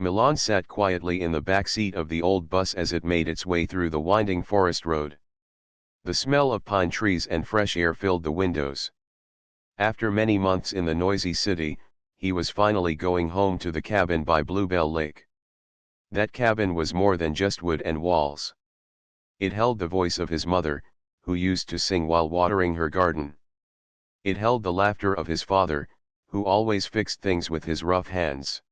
Milan sat quietly in the back seat of the old bus as it made its way through the winding forest road. The smell of pine trees and fresh air filled the windows. After many months in the noisy city, he was finally going home to the cabin by Bluebell Lake. That cabin was more than just wood and walls. It held the voice of his mother, who used to sing while watering her garden. It held the laughter of his father, who always fixed things with his rough hands.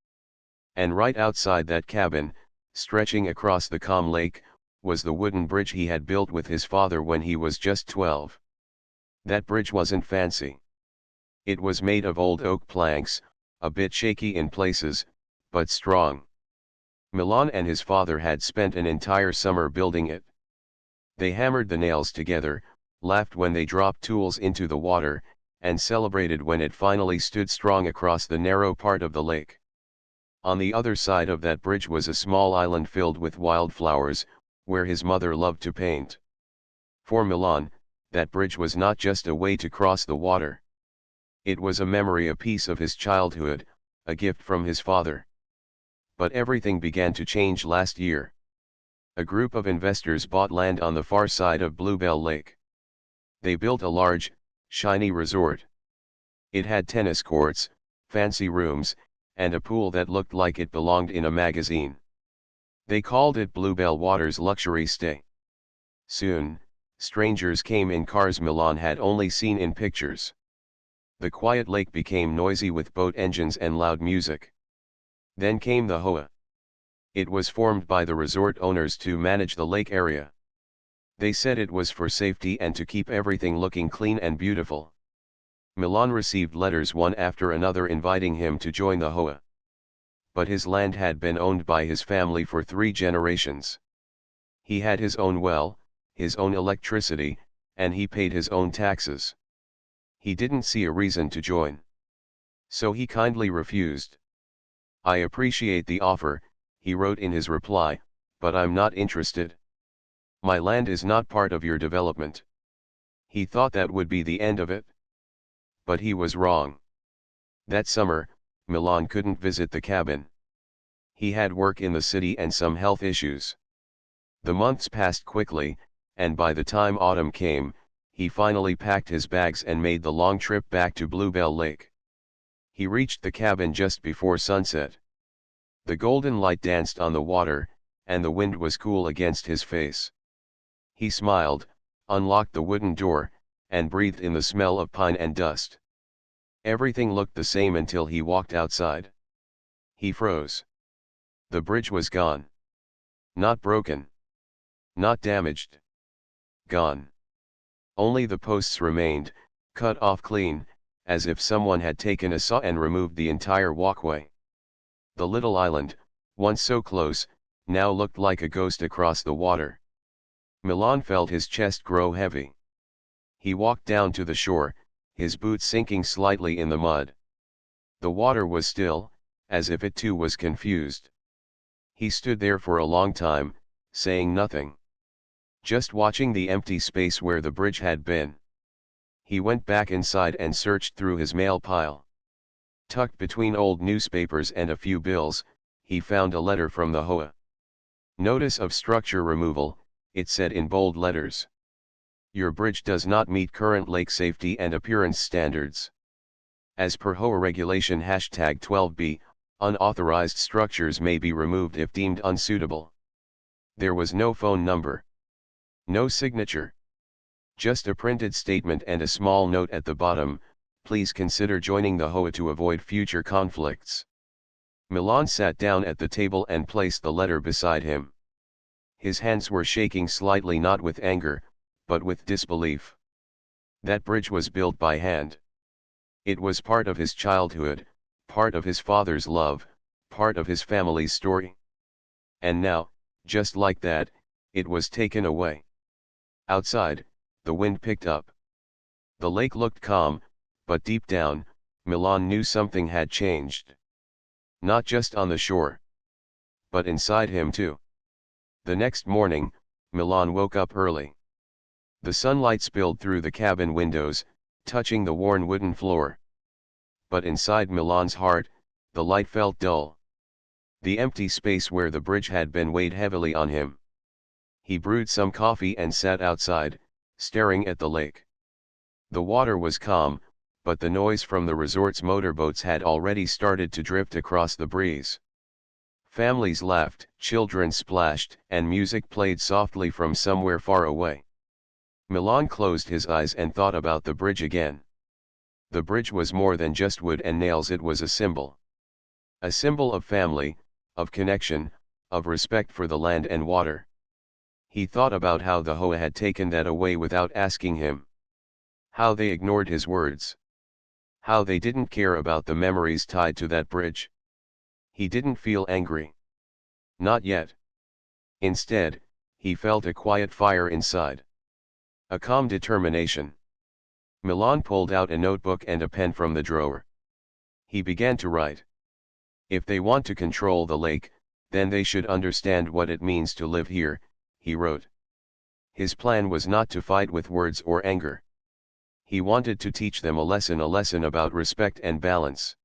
And right outside that cabin, stretching across the calm lake, was the wooden bridge he had built with his father when he was just 12. That bridge wasn't fancy. It was made of old oak planks, a bit shaky in places, but strong. Milan and his father had spent an entire summer building it. They hammered the nails together, laughed when they dropped tools into the water, and celebrated when it finally stood strong across the narrow part of the lake. On the other side of that bridge was a small island filled with wildflowers, where his mother loved to paint. For Milan, that bridge was not just a way to cross the water. It was a memory, a piece of his childhood, a gift from his father. But everything began to change last year. A group of investors bought land on the far side of Bluebell Lake. They built a large, shiny resort. It had tennis courts, fancy rooms, and a pool that looked like it belonged in a magazine. They called it Bluebell Waters Luxury Stay. Soon, strangers came in cars Milan had only seen in pictures. The quiet lake became noisy with boat engines and loud music. Then came the HOA. It was formed by the resort owners to manage the lake area. They said it was for safety and to keep everything looking clean and beautiful. Milan received letters one after another inviting him to join the HOA. But his land had been owned by his family for 3 generations. He had his own well, his own electricity, and he paid his own taxes. He didn't see a reason to join. So he kindly refused. "I appreciate the offer," he wrote in his reply, "but I'm not interested. My land is not part of your development." He thought that would be the end of it. But he was wrong. That summer, Milan couldn't visit the cabin. He had work in the city and some health issues. The months passed quickly, and by the time autumn came, he finally packed his bags and made the long trip back to Bluebell Lake. He reached the cabin just before sunset. The golden light danced on the water, and the wind was cool against his face. He smiled, unlocked the wooden door, and breathed in the smell of pine and dust. Everything looked the same until he walked outside. He froze. The bridge was gone. Not broken. Not damaged. Gone. Only the posts remained, cut off clean, as if someone had taken a saw and removed the entire walkway. The little island, once so close, now looked like a ghost across the water. Milan felt his chest grow heavy. He walked down to the shore, his boots sinking slightly in the mud. The water was still, as if it too was confused. He stood there for a long time, saying nothing. Just watching the empty space where the bridge had been. He went back inside and searched through his mail pile. Tucked between old newspapers and a few bills, he found a letter from the HOA. "Notice of structure removal," it said in bold letters. "Your bridge does not meet current lake safety and appearance standards. As per HOA regulation #12B, unauthorized structures may be removed if deemed unsuitable." There was no phone number. No signature. Just a printed statement and a small note at the bottom: "Please consider joining the HOA to avoid future conflicts." Milan sat down at the table and placed the letter beside him. His hands were shaking slightly, not with anger, but with disbelief. That bridge was built by hand. It was part of his childhood, part of his father's love, part of his family's story. And now, just like that, it was taken away. Outside, the wind picked up. The lake looked calm, but deep down, Milan knew something had changed. Not just on the shore, but inside him too. The next morning, Milan woke up early. The sunlight spilled through the cabin windows, touching the worn wooden floor. But inside Milan's heart, the light felt dull. The empty space where the bridge had been weighed heavily on him. He brewed some coffee and sat outside, staring at the lake. The water was calm, but the noise from the resort's motorboats had already started to drift across the breeze. Families laughed, children splashed, and music played softly from somewhere far away. Milan closed his eyes and thought about the bridge again. The bridge was more than just wood and nails, it was a symbol. A symbol of family, of connection, of respect for the land and water. He thought about how the Hoa had taken that away without asking him. How they ignored his words. How they didn't care about the memories tied to that bridge. He didn't feel angry. Not yet. Instead, he felt a quiet fire inside. A calm determination. Milan pulled out a notebook and a pen from the drawer. He began to write. If they want to control the lake, then they should understand what it means to live here, he wrote. His plan was not to fight with words or anger. He wanted to teach them a lesson about respect and balance.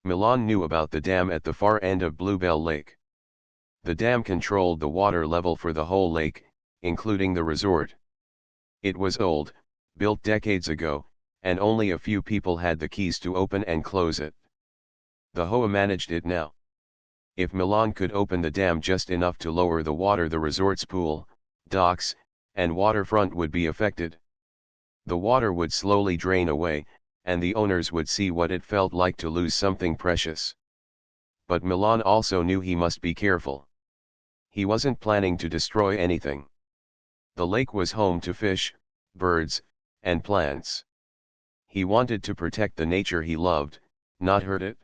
Milan knew about the dam at the far end of Bluebell Lake. The dam controlled the water level for the whole lake, including the resort. It was old, built decades ago, and only a few people had the keys to open and close it. The Hoa managed it now. If Milan could open the dam just enough to lower the water, the resort's pool, docks, and waterfront would be affected. The water would slowly drain away, and the owners would see what it felt like to lose something precious. But Milan also knew he must be careful. He wasn't planning to destroy anything. The lake was home to fish, birds, and plants. He wanted to protect the nature he loved, not hurt it.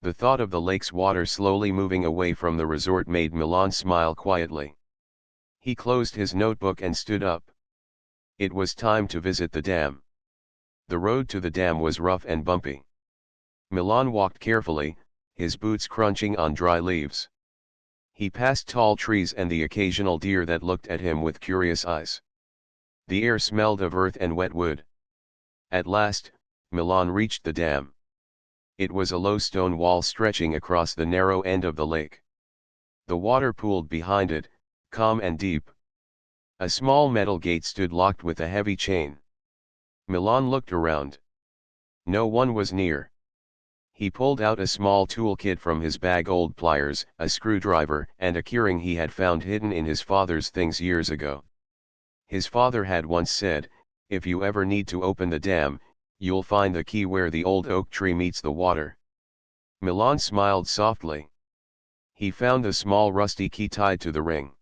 The thought of the lake's water slowly moving away from the resort made Milan smile quietly. He closed his notebook and stood up. It was time to visit the dam. The road to the dam was rough and bumpy. Milan walked carefully, his boots crunching on dry leaves. He passed tall trees and the occasional deer that looked at him with curious eyes. The air smelled of earth and wet wood. At last, Milan reached the dam. It was a low stone wall stretching across the narrow end of the lake. The water pooled behind it, calm and deep. A small metal gate stood locked with a heavy chain. Milan looked around. No one was near. He pulled out a small toolkit from his bag, old pliers, a screwdriver, and a keyring he had found hidden in his father's things years ago. His father had once said, "If you ever need to open the dam, you'll find the key where the old oak tree meets the water." Milan smiled softly. He found the small rusty key tied to the ring.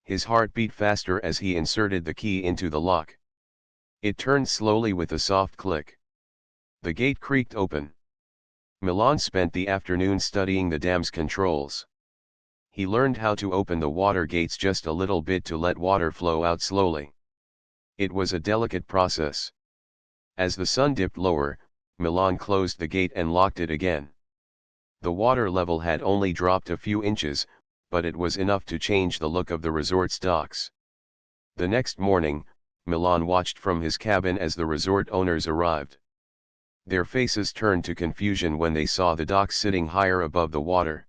His heart beat faster as he inserted the key into the lock. It turned slowly with a soft click. The gate creaked open. Milan spent the afternoon studying the dam's controls. He learned how to open the water gates just a little bit to let water flow out slowly. It was a delicate process. As the sun dipped lower, Milan closed the gate and locked it again. The water level had only dropped a few inches, but it was enough to change the look of the resort's docks. The next morning, Milan watched from his cabin as the resort owners arrived. Their faces turned to confusion when they saw the docks sitting higher above the water.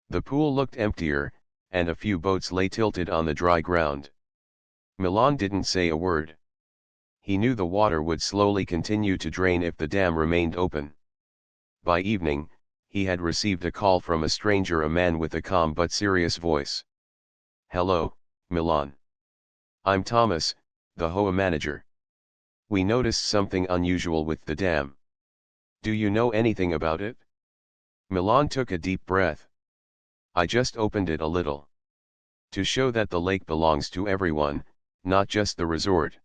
The pool looked emptier, and a few boats lay tilted on the dry ground. Milan didn't say a word. He knew the water would slowly continue to drain if the dam remained open. By evening, he had received a call from a stranger, a man with a calm but serious voice. "Hello, Milan. I'm Thomas, the Hoa manager. We noticed something unusual with the dam. Do you know anything about it?" Milan took a deep breath. "I just opened it a little. To show that the lake belongs to everyone, not just the resort."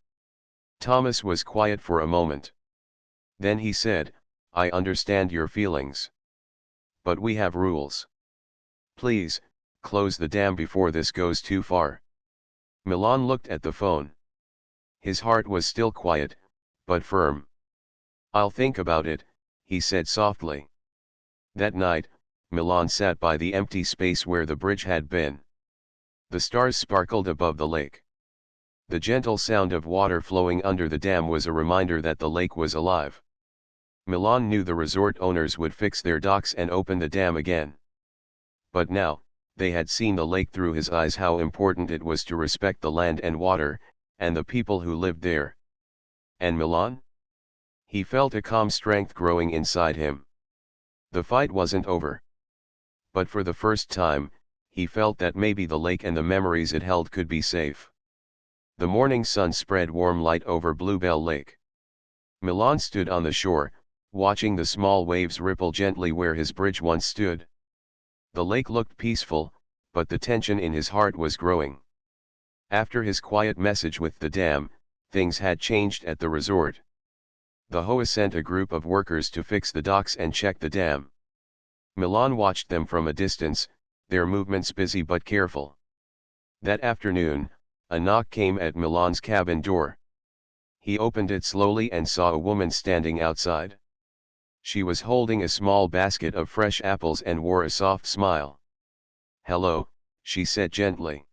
Thomas was quiet for a moment. Then he said, "I understand your feelings. But we have rules. Please, close the dam before this goes too far." Milan looked at the phone. His heart was still quiet, but firm. "I'll think about it," he said softly. That night, Milan sat by the empty space where the bridge had been. The stars sparkled above the lake. The gentle sound of water flowing under the dam was a reminder that the lake was alive. Milan knew the resort owners would fix their docks and open the dam again. But now, they had seen the lake through his eyes, how important it was to respect the land and water, and the people who lived there. And Milan? He felt a calm strength growing inside him. The fight wasn't over. But for the first time, he felt that maybe the lake and the memories it held could be safe. The morning sun spread warm light over Bluebell Lake. Milan stood on the shore, watching the small waves ripple gently where his bridge once stood. The lake looked peaceful, but the tension in his heart was growing. After his quiet message with the dam, things had changed at the resort. The Hoa sent a group of workers to fix the docks and check the dam. Milan watched them from a distance, their movements busy but careful. That afternoon, a knock came at Milan's cabin door. He opened it slowly and saw a woman standing outside. She was holding a small basket of fresh apples and wore a soft smile. "Hello," she said gently.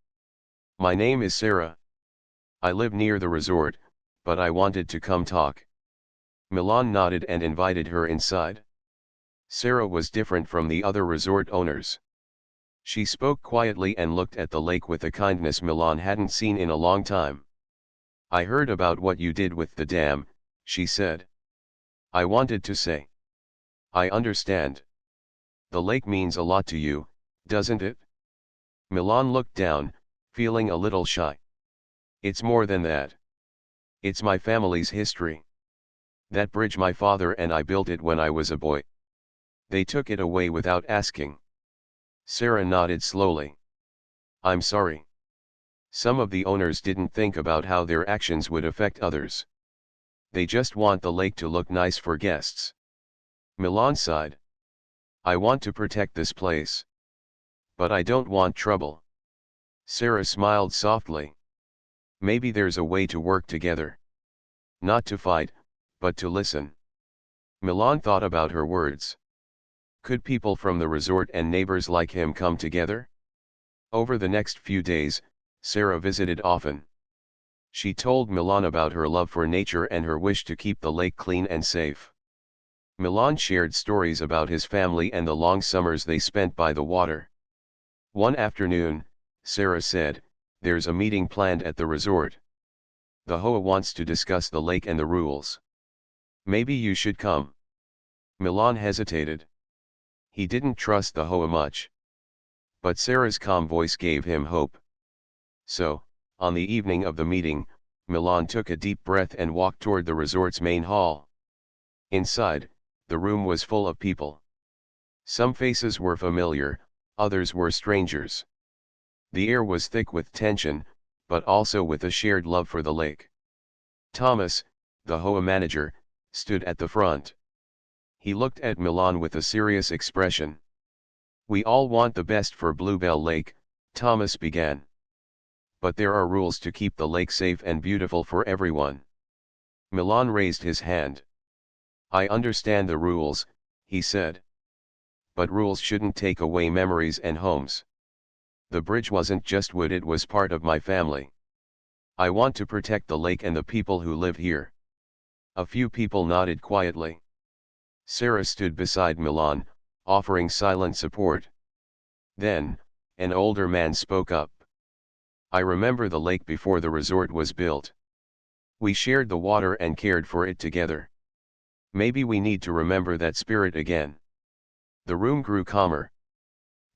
"My name is Sarah. I live near the resort, but I wanted to come talk." Milan nodded and invited her inside. Sarah was different from the other resort owners. She spoke quietly and looked at the lake with a kindness Milan hadn't seen in a long time. "I heard about what you did with the dam," she said. "I wanted to say. I understand. The lake means a lot to you, doesn't it?" Milan looked down, feeling a little shy. "It's more than that. It's my family's history. That bridge, my father and I built it when I was a boy. They took it away without asking." Sarah nodded slowly. "I'm sorry. Some of the owners didn't think about how their actions would affect others. They just want the lake to look nice for guests." Milan sighed. "I want to protect this place. But I don't want trouble." Sarah smiled softly. "Maybe there's a way to work together. Not to fight, but to listen." Milan thought about her words. Could people from the resort and neighbors like him come together? Over the next few days, Sarah visited often. She told Milan about her love for nature and her wish to keep the lake clean and safe. Milan shared stories about his family and the long summers they spent by the water. One afternoon, Sarah said, "There's a meeting planned at the resort. The Hoa wants to discuss the lake and the rules. Maybe you should come." Milan hesitated. He didn't trust the Hoa much. But Sarah's calm voice gave him hope. So, on the evening of the meeting, Milan took a deep breath and walked toward the resort's main hall. Inside, the room was full of people. Some faces were familiar, others were strangers. The air was thick with tension, but also with a shared love for the lake. Thomas, the Hoa manager, stood at the front. He looked at Milan with a serious expression. "We all want the best for Bluebell Lake," Thomas began. "But there are rules to keep the lake safe and beautiful for everyone." Milan raised his hand. "I understand the rules," he said. "But rules shouldn't take away memories and homes. The bridge wasn't just wood, it was part of my family. I want to protect the lake and the people who live here." A few people nodded quietly. Sarah stood beside Milan, offering silent support. Then, an older man spoke up. "I remember the lake before the resort was built. We shared the water and cared for it together. Maybe we need to remember that spirit again." The room grew calmer.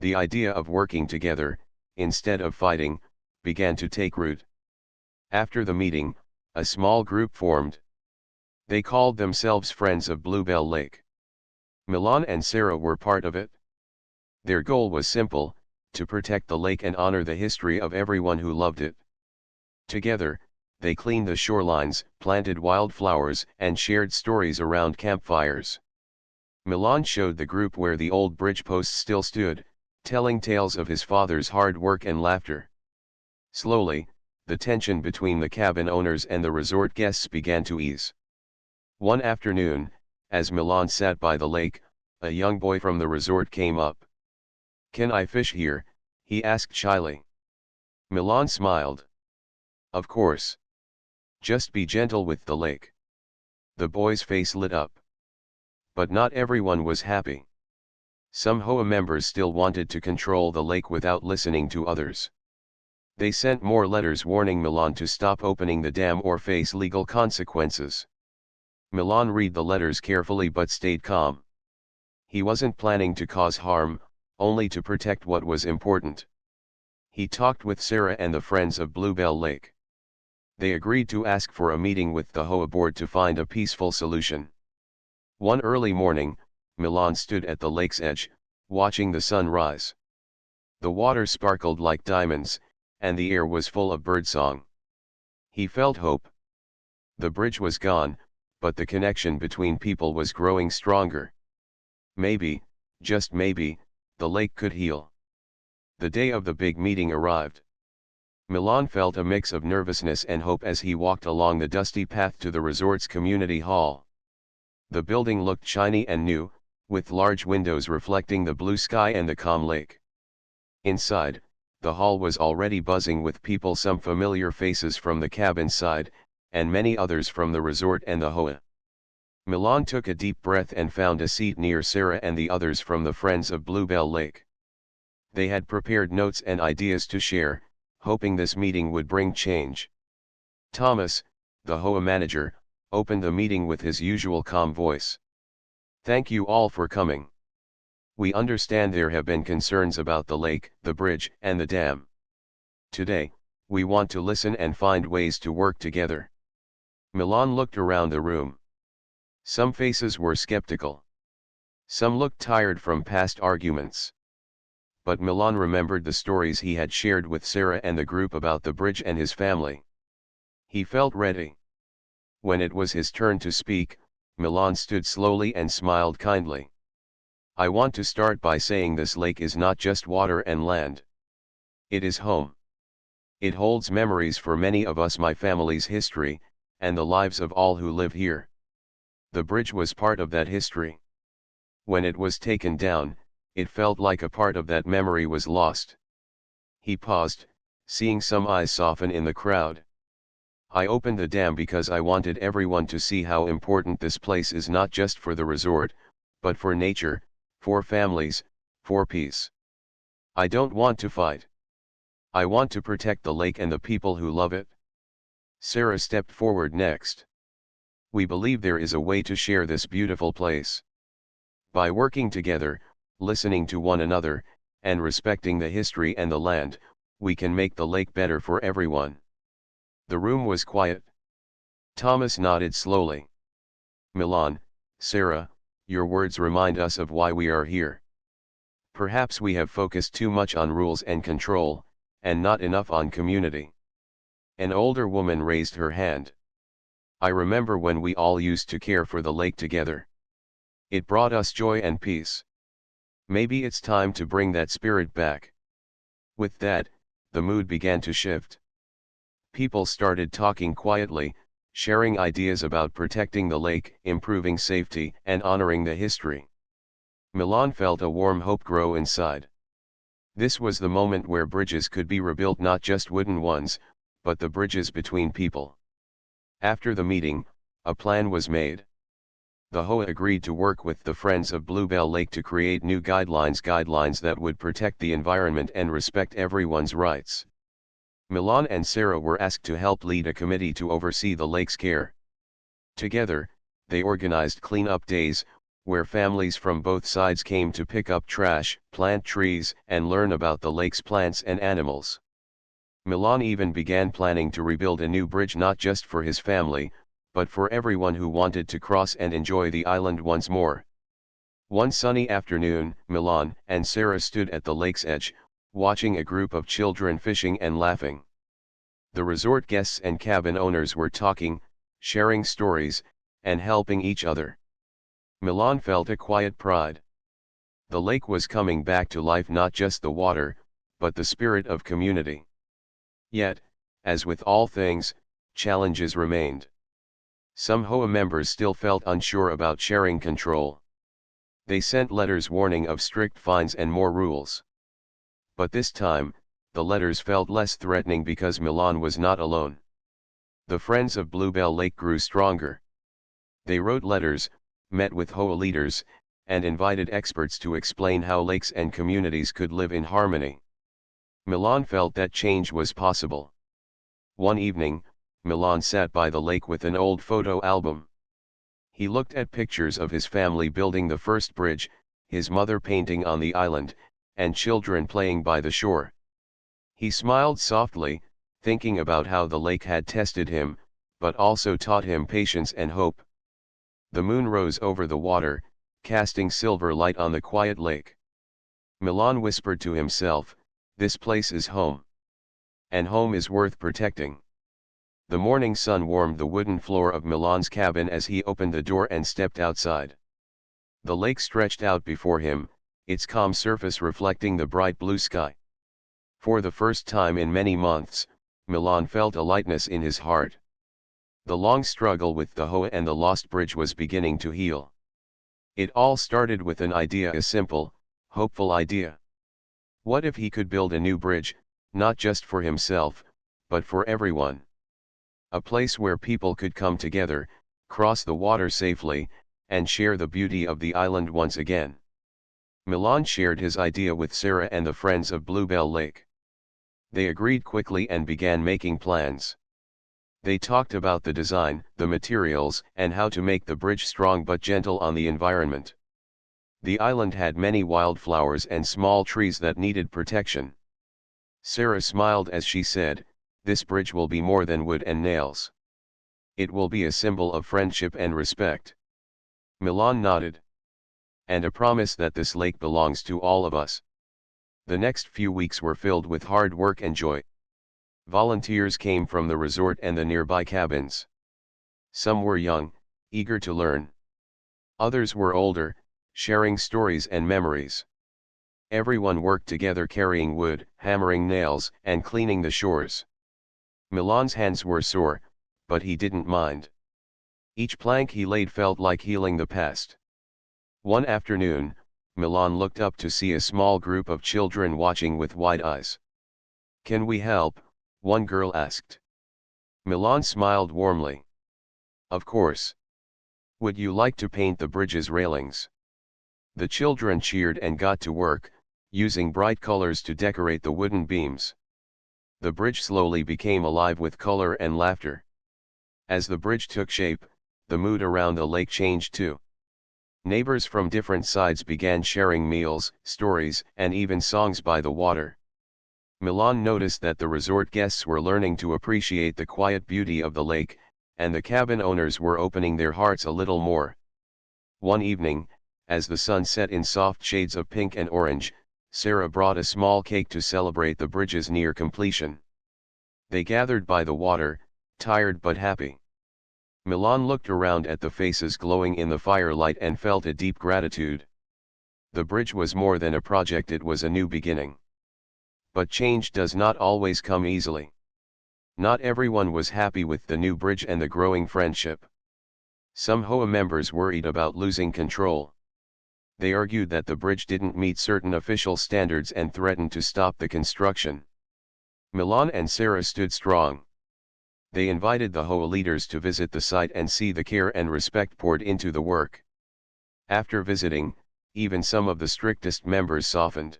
The idea of working together, instead of fighting, began to take root. After the meeting, a small group formed. They called themselves Friends of Bluebell Lake. Milan and Sarah were part of it. Their goal was simple: to protect the lake and honor the history of everyone who loved it. Together, they cleaned the shorelines, planted wildflowers, and shared stories around campfires. Milan showed the group where the old bridge post still stood, telling tales of his father's hard work and laughter. Slowly, the tension between the cabin owners and the resort guests began to ease. One afternoon, as Milan sat by the lake, a young boy from the resort came up. "Can I fish here?" he asked shyly. Milan smiled. "Of course. Just be gentle with the lake." The boy's face lit up. But not everyone was happy. Some HOA members still wanted to control the lake without listening to others. They sent more letters warning Milan to stop opening the dam or face legal consequences. Milan read the letters carefully but stayed calm. He wasn't planning to cause harm, only to protect what was important. He talked with Sarah and the friends of Bluebell Lake. They agreed to ask for a meeting with the HOA board to find a peaceful solution. One early morning, Milan stood at the lake's edge, watching the sun rise. The water sparkled like diamonds, and the air was full of birdsong. He felt hope. The bridge was gone, but the connection between people was growing stronger. Maybe, just maybe, the lake could heal. The day of the big meeting arrived. Milan felt a mix of nervousness and hope as he walked along the dusty path to the resort's community hall. The building looked shiny and new, with large windows reflecting the blue sky and the calm lake. Inside, the hall was already buzzing with people, some familiar faces from the cabin side, and many others from the resort and the HOA. Milan took a deep breath and found a seat near Sarah and the others from the Friends of Bluebell Lake. They had prepared notes and ideas to share, hoping this meeting would bring change. Thomas, the HOA manager, opened the meeting with his usual calm voice. "Thank you all for coming. We understand there have been concerns about the lake, the bridge, and the dam. Today, we want to listen and find ways to work together." Milan looked around the room. Some faces were skeptical. Some looked tired from past arguments. But Milan remembered the stories he had shared with Sarah and the group about the bridge and his family. He felt ready. When it was his turn to speak, Milan stood slowly and smiled kindly. "I want to start by saying this lake is not just water and land. It is home. It holds memories for many of us, my family's history, and the lives of all who live here. The bridge was part of that history. When it was taken down, it felt like a part of that memory was lost." He paused, seeing some eyes soften in the crowd. "I opened the dam because I wanted everyone to see how important this place is, not just for the resort, but for nature, for families, for peace. I don't want to fight. I want to protect the lake and the people who love it." Sarah stepped forward next. "We believe there is a way to share this beautiful place. By working together, listening to one another, and respecting the history and the land, we can make the lake better for everyone." The room was quiet. Thomas nodded slowly. "Milan, Sarah, your words remind us of why we are here. Perhaps we have focused too much on rules and control, and not enough on community." An older woman raised her hand. "I remember when we all used to care for the lake together. It brought us joy and peace. Maybe it's time to bring that spirit back." With that, the mood began to shift. People started talking quietly, sharing ideas about protecting the lake, improving safety, and honoring the history. Milan felt a warm hope grow inside. This was the moment where bridges could be rebuilt, not just wooden ones, but the bridges between people. After the meeting, a plan was made. The HOA agreed to work with the Friends of Bluebell Lake to create new guidelines that would protect the environment and respect everyone's rights. Milan and Sarah were asked to help lead a committee to oversee the lake's care. Together, they organized clean-up days, where families from both sides came to pick up trash, plant trees, and learn about the lake's plants and animals. Milan even began planning to rebuild a new bridge, not just for his family, but for everyone who wanted to cross and enjoy the island once more. One sunny afternoon, Milan and Sarah stood at the lake's edge, watching a group of children fishing and laughing. The resort guests and cabin owners were talking, sharing stories, and helping each other. Milan felt a quiet pride. The lake was coming back to life, not just the water, but the spirit of community. Yet, as with all things, challenges remained. Some HOA members still felt unsure about sharing control. They sent letters warning of strict fines and more rules. But this time, the letters felt less threatening because Milan was not alone. The Friends of Bluebell Lake grew stronger. They wrote letters, met with HOA leaders, and invited experts to explain how lakes and communities could live in harmony. Milan felt that change was possible. One evening, Milan sat by the lake with an old photo album. He looked at pictures of his family building the first bridge, his mother painting on the island, and children playing by the shore. He smiled softly, thinking about how the lake had tested him, but also taught him patience and hope. The moon rose over the water, casting silver light on the quiet lake. Milan whispered to himself, "This place is home. And home is worth protecting." The morning sun warmed the wooden floor of Milan's cabin as he opened the door and stepped outside. The lake stretched out before him, its calm surface reflecting the bright blue sky. For the first time in many months, Milan felt a lightness in his heart. The long struggle with the Hoa and the lost bridge was beginning to heal. It all started with an idea, a simple, hopeful idea. What if he could build a new bridge, not just for himself, but for everyone? A place where people could come together, cross the water safely, and share the beauty of the island once again. Milan shared his idea with Sarah and the friends of Bluebell Lake. They agreed quickly and began making plans. They talked about the design, the materials, and how to make the bridge strong but gentle on the environment. The island had many wildflowers and small trees that needed protection. Sarah smiled as she said, "This bridge will be more than wood and nails. It will be a symbol of friendship and respect." Milan nodded. "And a promise that this lake belongs to all of us." The next few weeks were filled with hard work and joy. Volunteers came from the resort and the nearby cabins. Some were young, eager to learn. Others were older, sharing stories and memories. Everyone worked together carrying wood, hammering nails, and cleaning the shores. Milan's hands were sore, but he didn't mind. Each plank he laid felt like healing the past. One afternoon, Milan looked up to see a small group of children watching with wide eyes. "Can we help?" one girl asked. Milan smiled warmly. "Of course. Would you like to paint the bridge's railings?" The children cheered and got to work, using bright colors to decorate the wooden beams. The bridge slowly became alive with color and laughter. As the bridge took shape, the mood around the lake changed too. Neighbors from different sides began sharing meals, stories, and even songs by the water. Milan noticed that the resort guests were learning to appreciate the quiet beauty of the lake, and the cabin owners were opening their hearts a little more. One evening, as the sun set in soft shades of pink and orange, Sarah brought a small cake to celebrate the bridge's near completion. They gathered by the water, tired but happy. Milan looked around at the faces glowing in the firelight and felt a deep gratitude. The bridge was more than a project, it was a new beginning. But change does not always come easily. Not everyone was happy with the new bridge and the growing friendship. Some Hoa members worried about losing control. They argued that the bridge didn't meet certain official standards and threatened to stop the construction. Milan and Sarah stood strong. They invited the Hoa leaders to visit the site and see the care and respect poured into the work. After visiting, even some of the strictest members softened.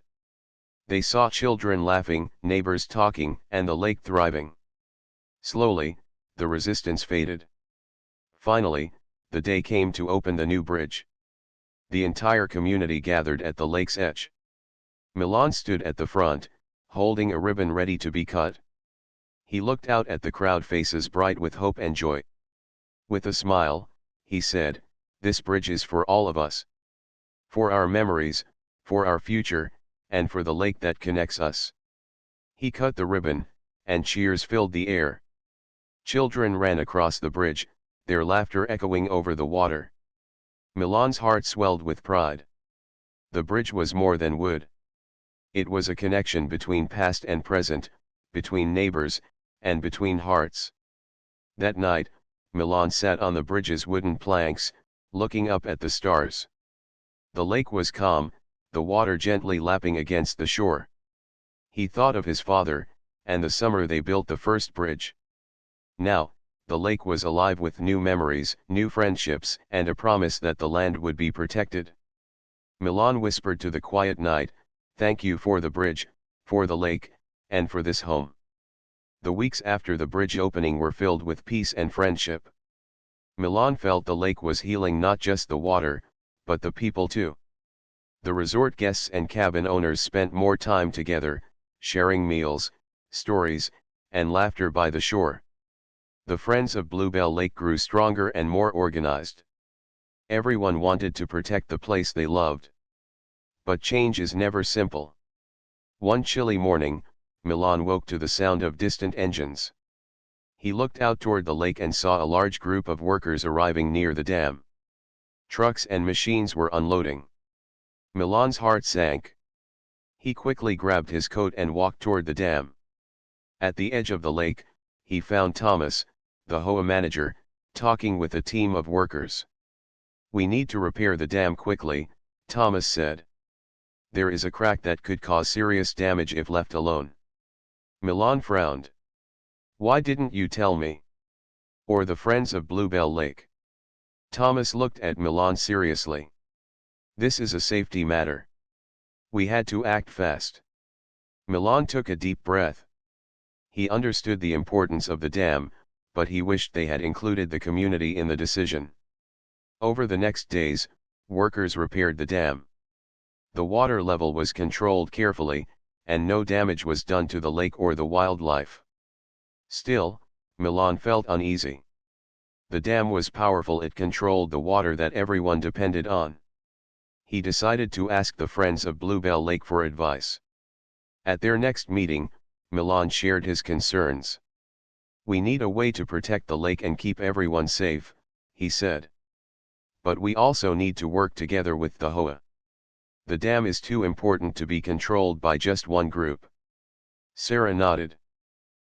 They saw children laughing, neighbors talking, and the lake thriving. Slowly, the resistance faded. Finally, the day came to open the new bridge. The entire community gathered at the lake's edge. Milan stood at the front, holding a ribbon ready to be cut. He looked out at the crowd, faces bright with hope and joy. With a smile, he said, "This bridge is for all of us. For our memories, for our future, and for the lake that connects us." He cut the ribbon, and cheers filled the air. Children ran across the bridge, their laughter echoing over the water. Milan's heart swelled with pride. The bridge was more than wood. It was a connection between past and present, between neighbors, and between hearts. That night, Milan sat on the bridge's wooden planks, looking up at the stars. The lake was calm, the water gently lapping against the shore. He thought of his father, and the summer they built the first bridge. Now, the lake was alive with new memories, new friendships, and a promise that the land would be protected. Milan whispered to the quiet night, "Thank you for the bridge, for the lake, and for this home." The weeks after the bridge opening were filled with peace and friendship. Milan felt the lake was healing not just the water, but the people too. The resort guests and cabin owners spent more time together, sharing meals, stories, and laughter by the shore. The friends of Bluebell Lake grew stronger and more organized. Everyone wanted to protect the place they loved. But change is never simple. One chilly morning, Milan woke to the sound of distant engines. He looked out toward the lake and saw a large group of workers arriving near the dam. Trucks and machines were unloading. Milan's heart sank. He quickly grabbed his coat and walked toward the dam. At the edge of the lake, he found Thomas, the HOA manager, talking with a team of workers. "We need to repair the dam quickly," Thomas said. "There is a crack that could cause serious damage if left alone." Milan frowned. "Why didn't you tell me? Or the friends of Bluebell Lake?" Thomas looked at Milan seriously. "This is a safety matter. We had to act fast." Milan took a deep breath. He understood the importance of the dam, but he wished they had included the community in the decision. Over the next days, workers repaired the dam. The water level was controlled carefully, and no damage was done to the lake or the wildlife. Still, Milan felt uneasy. The dam was powerful, it controlled the water that everyone depended on. He decided to ask the friends of Bluebell Lake for advice. At their next meeting, Milan shared his concerns. "We need a way to protect the lake and keep everyone safe," he said. "But we also need to work together with the HOA. The dam is too important to be controlled by just one group." Sarah nodded.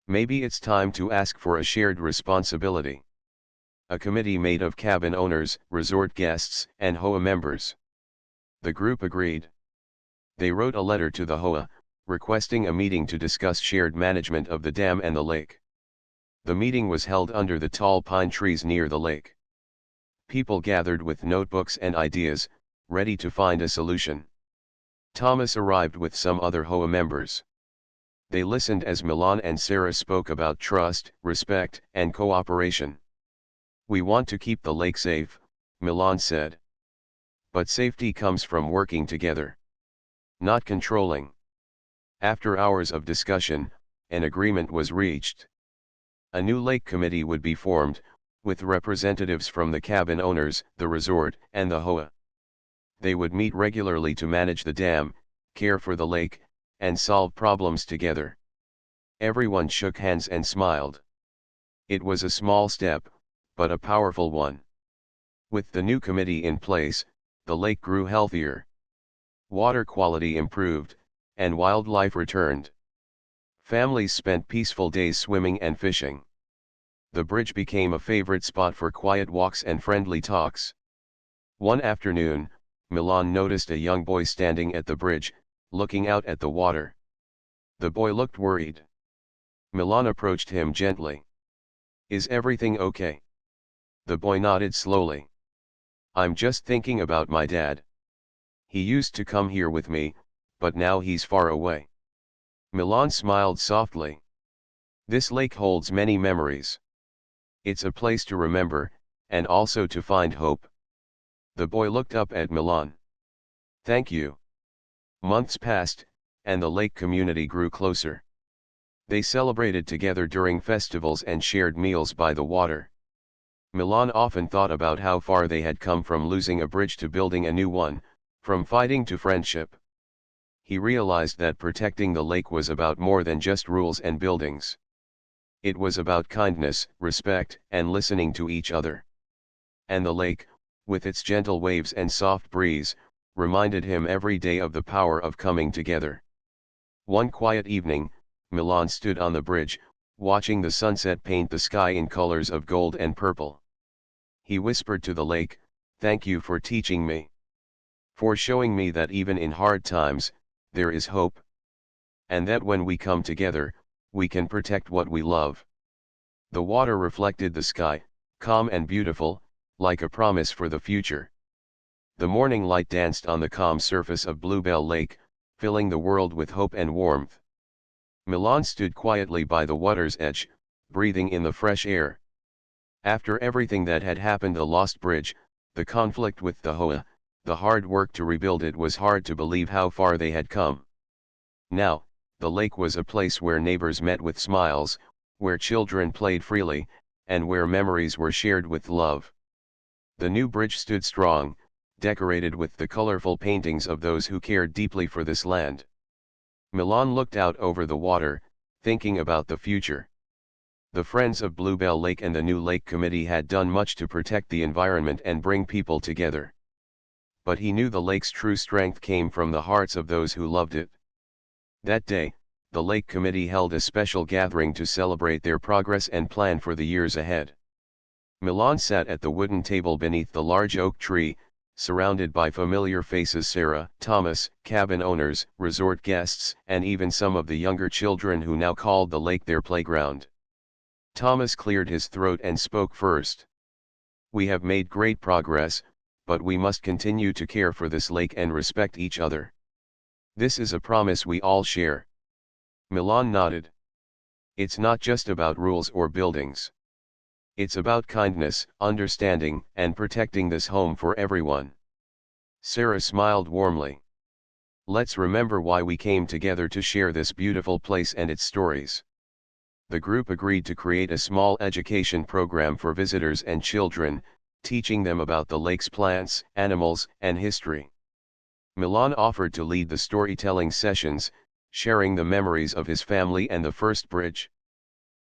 "Maybe it's time to ask for a shared responsibility. A committee made of cabin owners, resort guests, and HOA members." The group agreed. They wrote a letter to the HOA, requesting a meeting to discuss shared management of the dam and the lake. The meeting was held under the tall pine trees near the lake. People gathered with notebooks and ideas, ready to find a solution. Thomas arrived with some other HOA members. They listened as Milan and Sarah spoke about trust, respect, and cooperation. "We want to keep the lake safe," Milan said. "But safety comes from working together, not controlling." After hours of discussion, an agreement was reached. A new lake committee would be formed, with representatives from the cabin owners, the resort, and the HOA. They would meet regularly to manage the dam, care for the lake, and solve problems together. Everyone shook hands and smiled. It was a small step, but a powerful one. With the new committee in place, the lake grew healthier. Water quality improved, and wildlife returned. Families spent peaceful days swimming and fishing. The bridge became a favorite spot for quiet walks and friendly talks. One afternoon, Milan noticed a young boy standing at the bridge, looking out at the water. The boy looked worried. Milan approached him gently. "Is everything okay?" The boy nodded slowly. "I'm just thinking about my dad. He used to come here with me, but now he's far away." Milan smiled softly. "This lake holds many memories. It's a place to remember, and also to find hope." The boy looked up at Milan. "Thank you." Months passed, and the lake community grew closer. They celebrated together during festivals and shared meals by the water. Milan often thought about how far they had come from losing a bridge to building a new one, from fighting to friendship. He realized that protecting the lake was about more than just rules and buildings. It was about kindness, respect, and listening to each other. And the lake, with its gentle waves and soft breeze, reminded him every day of the power of coming together. One quiet evening, Milan stood on the bridge, watching the sunset paint the sky in colors of gold and purple. He whispered to the lake, "Thank you for teaching me. For showing me that even in hard times, there is hope. And that when we come together, we can protect what we love." The water reflected the sky, calm and beautiful, like a promise for the future. The morning light danced on the calm surface of Bluebell Lake, filling the world with hope and warmth. Milan stood quietly by the water's edge, breathing in the fresh air. After everything that had happened, the lost bridge, the conflict with the Hoa, the hard work to rebuild it, was hard to believe how far they had come. Now, the lake was a place where neighbors met with smiles, where children played freely, and where memories were shared with love. The new bridge stood strong, decorated with the colorful paintings of those who cared deeply for this land. Milan looked out over the water, thinking about the future. The Friends of Bluebell Lake and the new Lake Committee had done much to protect the environment and bring people together. But he knew the lake's true strength came from the hearts of those who loved it. That day, the Lake Committee held a special gathering to celebrate their progress and plan for the years ahead. Milan sat at the wooden table beneath the large oak tree, surrounded by familiar faces: Sarah, Thomas, cabin owners, resort guests, and even some of the younger children who now called the lake their playground. Thomas cleared his throat and spoke first. "We have made great progress, but we must continue to care for this lake and respect each other. This is a promise we all share." Milan nodded. "It's not just about rules or buildings. It's about kindness, understanding, and protecting this home for everyone." Sarah smiled warmly. "Let's remember why we came together to share this beautiful place and its stories." The group agreed to create a small education program for visitors and children, teaching them about the lake's plants, animals, and history. Milan offered to lead the storytelling sessions, sharing the memories of his family and the first bridge.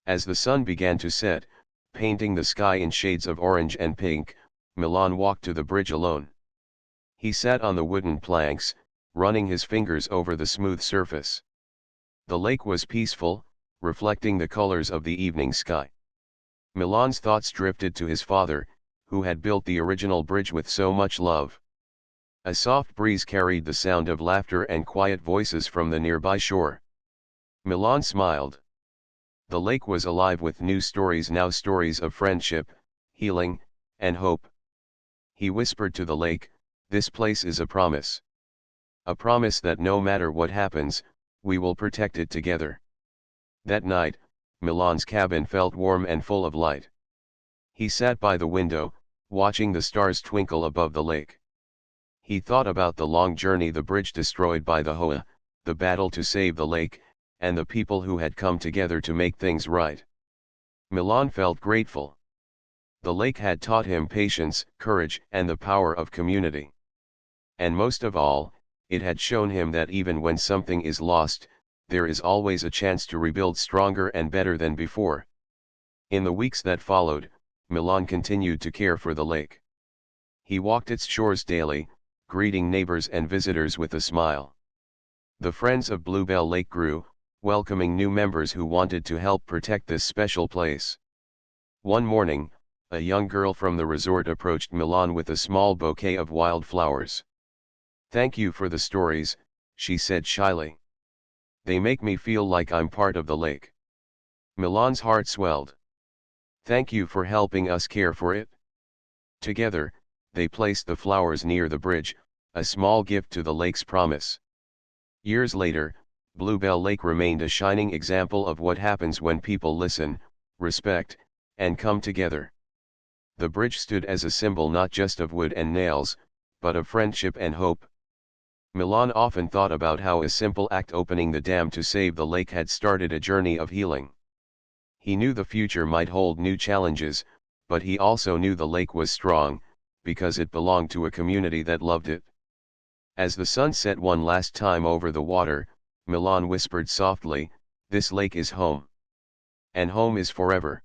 As the sun began to set, painting the sky in shades of orange and pink, Milan walked to the bridge alone. He sat on the wooden planks, running his fingers over the smooth surface. The lake was peaceful, reflecting the colors of the evening sky. Milan's thoughts drifted to his father, who had built the original bridge with so much love. A soft breeze carried the sound of laughter and quiet voices from the nearby shore. Milan smiled. The lake was alive with new stories now, stories of friendship, healing, and hope. He whispered to the lake, "This place is a promise. A promise that no matter what happens, we will protect it together." That night, Milan's cabin felt warm and full of light. He sat by the window, watching the stars twinkle above the lake. He thought about the long journey, the bridge destroyed by the Hoa, the battle to save the lake, and the people who had come together to make things right. Milan felt grateful. The lake had taught him patience, courage, and the power of community. And most of all, it had shown him that even when something is lost, there is always a chance to rebuild stronger and better than before. In the weeks that followed, Milan continued to care for the lake. He walked its shores daily, greeting neighbors and visitors with a smile. The Friends of Bluebell Lake grew, welcoming new members who wanted to help protect this special place. One morning, a young girl from the resort approached Milan with a small bouquet of wildflowers. "Thank you for the stories," she said shyly. "They make me feel like I'm part of the lake." Milan's heart swelled. "Thank you for helping us care for it." Together, they placed the flowers near the bridge, a small gift to the lake's promise. Years later, Bluebell Lake remained a shining example of what happens when people listen, respect, and come together. The bridge stood as a symbol not just of wood and nails, but of friendship and hope. Milan often thought about how a simple act, opening the dam to save the lake, had started a journey of healing. He knew the future might hold new challenges, but he also knew the lake was strong, because it belonged to a community that loved it. As the sun set one last time over the water, Milan whispered softly, "This lake is home. And home is forever."